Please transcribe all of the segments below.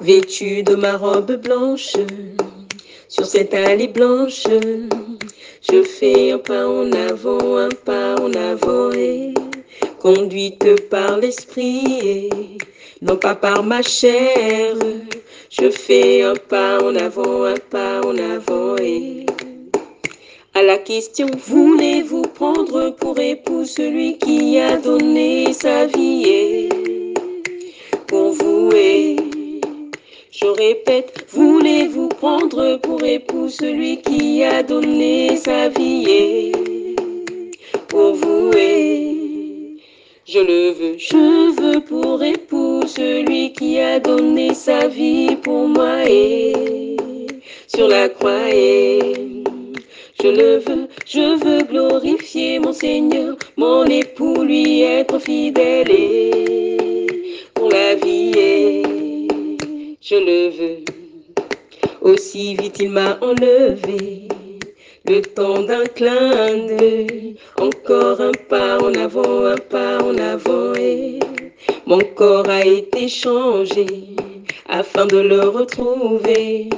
Vêtue de ma robe blanche, sur cette allée blanche, je fais un pas en avant et conduite par l'esprit et non pas par ma chair. Je fais un pas en avant et à la question, voulez-vous prendre pour époux celui qui a donné sa vie et pour vous et je répète, voulez-vous prendre pour époux celui qui a donné sa vie et pour vous et je veux pour époux celui qui a donné sa vie pour moi et sur la croix et je veux glorifier mon Seigneur, mon époux lui être fidèle et pour la vie et je le veux. Aussi vite il m'a enlevé, le temps d'un clin d'œil, encore un pas en avant et mon corps a été changé afin de le retrouver.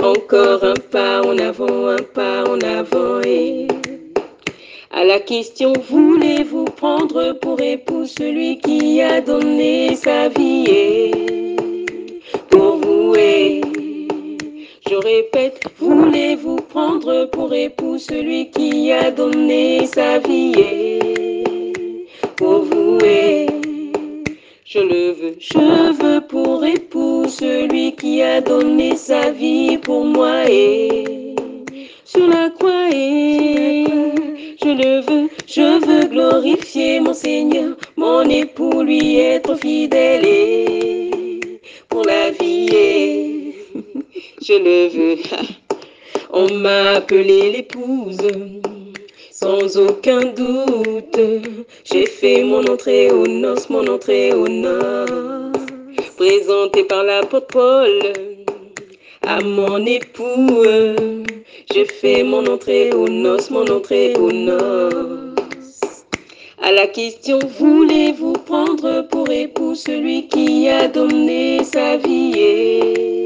Encore un pas en avant et à la question, voulez-vous prendre pour époux celui qui a donné sa vie et pour vous et je répète, voulez-vous prendre pour époux celui qui a donné sa vie et pour vous et je veux pour époux celui qui a donné sa vie pour moi et sur la croix et je veux glorifier mon Seigneur, mon époux lui être fidèle et pour la vie et je le veux. On m'a appelé l'épouse, sans aucun doute. J'ai fait mon entrée aux noces, présentée par l'apôtre Paul à mon époux. J'ai fait mon entrée aux noces, À la question, voulez-vous prendre pour époux celui qui a donné sa vie et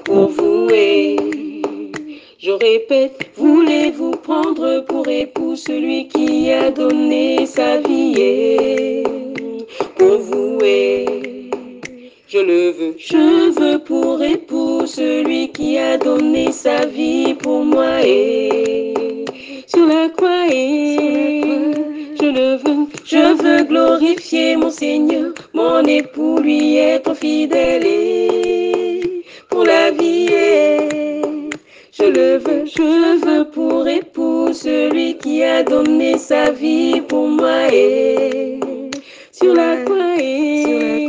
pour vous et je répète, voulez-vous prendre pour époux celui qui a donné sa vie et pour vous et je veux pour époux celui qui a donné sa vie pour moi et sur la croix et je veux glorifier mon Seigneur, mon époux lui être fidèle et pour la vie et je veux pour époux celui qui a donné sa vie pour moi et sur la croix et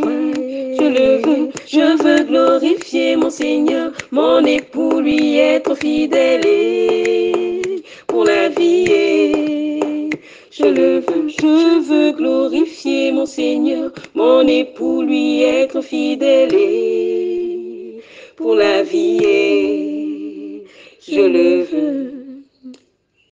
je veux glorifier mon Seigneur, mon époux lui être fidèle et pour la vie et je veux glorifier mon Seigneur, mon époux lui être fidèle et pour la vie et je le veux.